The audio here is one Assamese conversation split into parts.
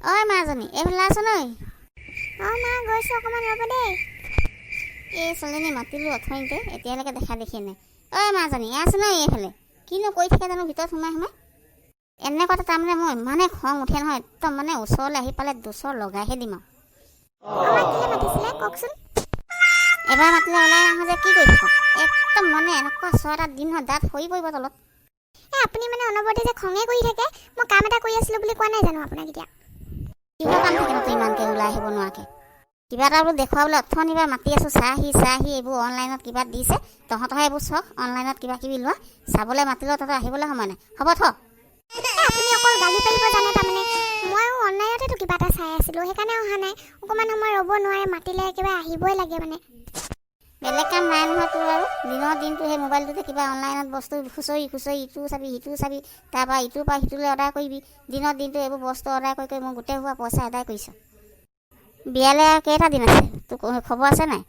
ঐ মাজনী এইফালে আছ নই? মা গৈছোঁ অকণমান ৰ'ব দেই। এই ছোৱালীজনী মাতিলোঁ অথনিতে, এতিয়ালৈকে দেখা দেখি নাই। ঐ মাজনী আছ নই এইফালে? কিনো কৰি থাকে জানো ভিতৰত সোমাই সোমাই। এনে কথা তাৰমানে মোৰ ইমানে খং উঠে নহয়, একদম মানে ওচৰলৈ আহি পালে দুচৰ লগাইহে দিম আৰু। আমাক কেলৈ মাতিছিলে কওকচোন। এবাৰ মাতিলে ওলাই নাহোঁ যে কি কৰি থাক? একদম মানে এনেকুৱা 6টা দিন হয় দাঁত সৰি পৰিব তলত। আপুনি মানে অনবৰতে যে খঙে কৰি থাকে। মই কাম এটা কৰি আছিলোঁ বুলি কোৱা নাই জানো আপোনাক এতিয়া? কিহৰ কাম থাকে তই ইমানকৈ ওলাই আহিব নোৱাৰাকৈ? কিবা এটা বোলো দেখুৱাবলৈ অথনিবাৰ মাতি আছোঁ, চাহি এইবোৰ অনলাইনত কিবা দিছে, তহঁতৰহে এইবোৰ চখ অনলাইনত কিবা কিবি লোৱা, চাবলৈ মাতিলেও তহঁতৰ আহিবলৈ সময় নাই। হ'ব থ। আপুনি অকল গালি পাৰিব জানে তাৰমানে। ময়ো অনলাইনতেতো কিবা এটা চাই আছিলোঁ, সেইকাৰণে অহা নাই। অকণমান সময় ৰ'ব নোৱাৰে, মাতিলে একেবাৰে আহিবই লাগে মানে। বেলেগ কাম নাই নহয় তোৰ আৰু? দিনৰ দিনটো সেই মোবাইলটোতে কিবা অনলাইনত বস্তু খুচৰি ইটো চাবি সিটো চাবি, তাৰপৰা ইটোৰ পৰা সিটোলৈ অৰ্ডাৰ কৰিবি। দিনৰ দিনটো এইবোৰ বস্তু অৰ্ডাৰ কৰি মই গোটেই হোৱা পইচা আদায় কৰিছ। বিয়ালৈ কেইটা দিন আছে তোৰ খবৰ আছে নাই?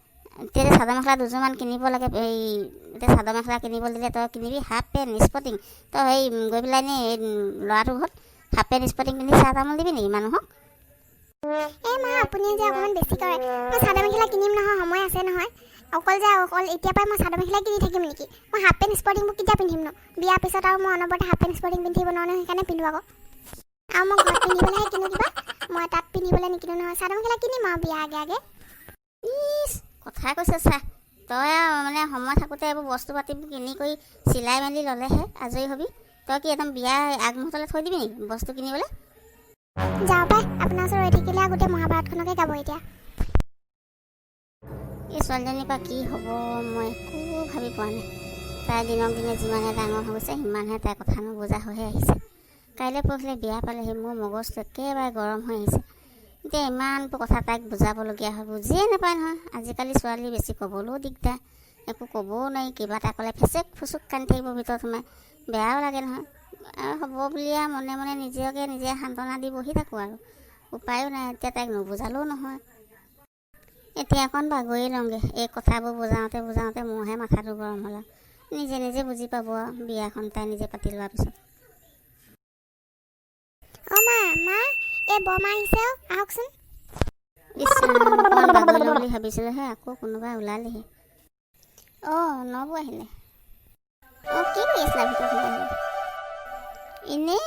এতিয়া চাদৰ মেখেলা দুযোৰমান কিনিব লাগে। এই এতিয়া চাদৰ মেখেলা কিনিব দিলে তই কিনিবি হাফ পেণ্ট স্পৰ্টিং। তই সেই গৈ পেলাই নি এই ল'ৰাটোৰ ঘৰত হাফ পেণ্ট স্পৰ্টিং পিন্ধি চাহ তামোল দিবি নেকি মানুহক? মা আপুনি যে অকণমান বেছি কৰে। মই চাদৰ মেখেলা কিনিম নহয়, সময় আছে নহয়। অকল এতিয়াৰ পৰাই মই চাদৰ মেখেলা কিনি থাকিম নেকি? মই হাফ পেণ্ট স্পৰ্টিংবোৰ কেতিয়া পিন্ধিম ন? বিয়াৰ পিছত আৰু মই অনবৰতে হাফ পেণ্ট স্পৰ্টিং পিন্ধিব নোৱাৰো নহয়, সেইকাৰণে পিন্ধো আকৌ। আৰু মই ঘৰত পিন্ধিবলৈহে কিনো কিবা, মই তাত পিন্ধিবলৈ নিকিনো নহয়। চাদৰ মেখেলা কিনিম আৰু বিয়া আগে আগে। ইছ কথা কৈছে চা। তই আৰু মানে সময় থাকোঁতে এইবোৰ বস্তু পাতিবোৰ কিনি কৰি চিলাই মেলি ল'লেহে আজৰি হ'বি। তই কি একদম বিয়া আগমুহূৰ্তলৈ থৈ দিবি নেকি বস্তু কিনিবলৈ? যাওঁ পাই, আপোনাৰ ওচৰত ৰৈ থাকিলে গোটেই মহাভাৰতখনকে গাব এতিয়া। এই ছোৱালীজনীৰ পৰা কি হ'ব মই একো ভাবি পোৱা নাই। তাই দিনক দিনে যিমানে ডাঙৰ হৈ গৈছে সিমানহে তাইৰ কথা নুবুজা হৈহে আহিছে। কাইলৈ পৰহিলৈ বিয়া পালেহি, মোৰ মগজটো একেবাৰে গৰম হৈ আহিছে। এতিয়া ইমানবোৰ কথা তাইক বুজাবলগীয়া হয়, বুজিয়ে নাপায় নহয়। আজিকালি ছোৱালী বেছি ক'বলৈও দিগদাৰ, একো ক'বও নোৱাৰি। কিবা এটা ক'লে ফেচেক ফুচুক কান্দি থাকিব ভিতৰত সোমাই, বেয়াও লাগে নহয়। আৰু হ'ব বুলি আৰু মনে মনে নিজে সান্তনা দি বহি থাকোঁ আৰু উপায়ো নাই। এতিয়া তাইক নুবুজালেও নহয়। এতিয়া অকণ বাগৰি লওঁগৈ। এই কথাবোৰ বুজাওঁতে মোৰহে মাথাটো গৰম হ'ল আৰু। নিজে বুজি পাব আৰু বিয়াখন তাই নিজে পাতি লোৱাৰ পিছত। মা এই বৰমা আহিছে, আহকচোন। অকণমান বাগৰি লওঁ বুলি ভাবিছিলোঁহে, আকৌ কোনোবা ওলালেহি। নবৌ আহিলে। কি কৰি আছিলা ভিতৰত সোমাই? এনেই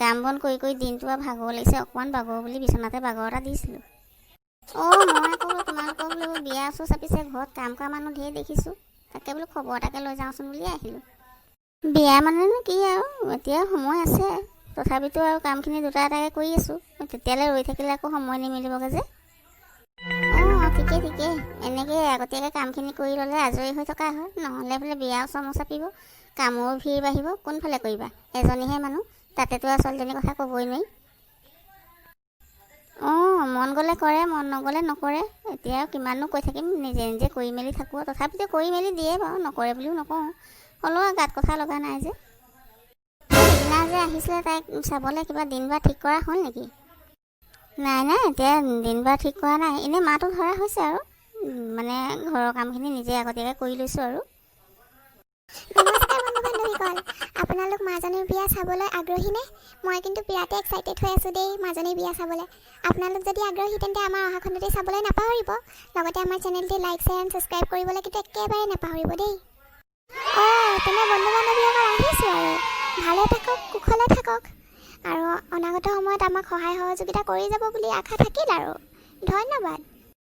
কাম বন কৰি দিনটো আৰু ভাগৰ লাগিছে, অকণমান বাগৰ বুলি বিচনাতে বাগৰ এটা দিছিলোঁ। মই আকৌ তোমালোকৰ বোলো বিয়া ওচৰ চাপিছে, ঘৰত কাম কৰা মানুহ ধেৰ দেখিছোঁ, তাকে বোলো খবৰ এটাকে লৈ যাওঁচোন বুলি আহিলোঁ। বিয়া মানেনো কি আৰু এতিয়া সময় আছে, তথাপিতো আৰু কামখিনি দুটা এটাকৈ কৰি আছোঁ। তেতিয়ালৈ ৰৈ থাকিলে আকৌ সময় নিমিলিবগৈ যে। ঠিকেই এনেকৈ আগতীয়াকৈ কামখিনি কৰি ল'লে আজৰি হৈ থকা হয়। নহ'লে বোলে বিয়া ওচৰ চাপিব, কামৰো ভিৰ বাঢ়িব, কোনফালে কৰিবা? এজনীহে মানুহ, তাতেতো আৰু ছোৱালীজনীৰ কথা ক'বই নোৱাৰি। মন গ'লে কৰে, মন নগ'লে নকৰে। এতিয়া কিমাননো কৈ থাকিম, নিজে কৰি মেলি থাকোঁ। তথাপিতো কৰি মেলি দিয়ে বাৰু, নকৰে বুলিও নকওঁ। হ'লেও গাত কথা লগা নাই যে। সিদিনা যে আহিছিলে তাইক চাবলৈ, কিবা দিন বাৰ ঠিক কৰা হ'ল নেকি? নাই এতিয়া দিন বাৰ ঠিক কৰা নাই। এনেই মাহটো ধৰা হৈছে আৰু মানে ঘৰৰ কামখিনি নিজে আগতীয়াকৈ কৰি লৈছোঁ আৰু। নমস্কাৰ বন্ধু বান্ধৱীসকল, আপোনালোক মাজনীৰ বিয়া চাবলৈ আগ্ৰহী নে? মই কিন্তু বিৰাটে এক্সাইটেড হৈ আছোঁ দেই মাজনীৰ বিয়া চাবলৈ। আপোনালোক যদি আগ্ৰহী তেন্তে আমাৰ অহাখনতে চাবলৈ নাপাহৰিব। লগতে আমাৰ চেনেলটি লাইক, শ্বেয়াৰ এণ্ড ছাবস্ক্ৰাইব কৰিবলৈ কিন্তু একেবাৰে নাপাহৰিব দেই। তেনে বন্ধু বান্ধৱীসকল আহিছোঁ আৰু ভালে থাকক, কুশলে থাকক আৰু অনাগত সময়ত আমাক সহায় সহযোগিতা কৰি যাব বুলি আশা থাকিল আৰু। ধন্যবাদ।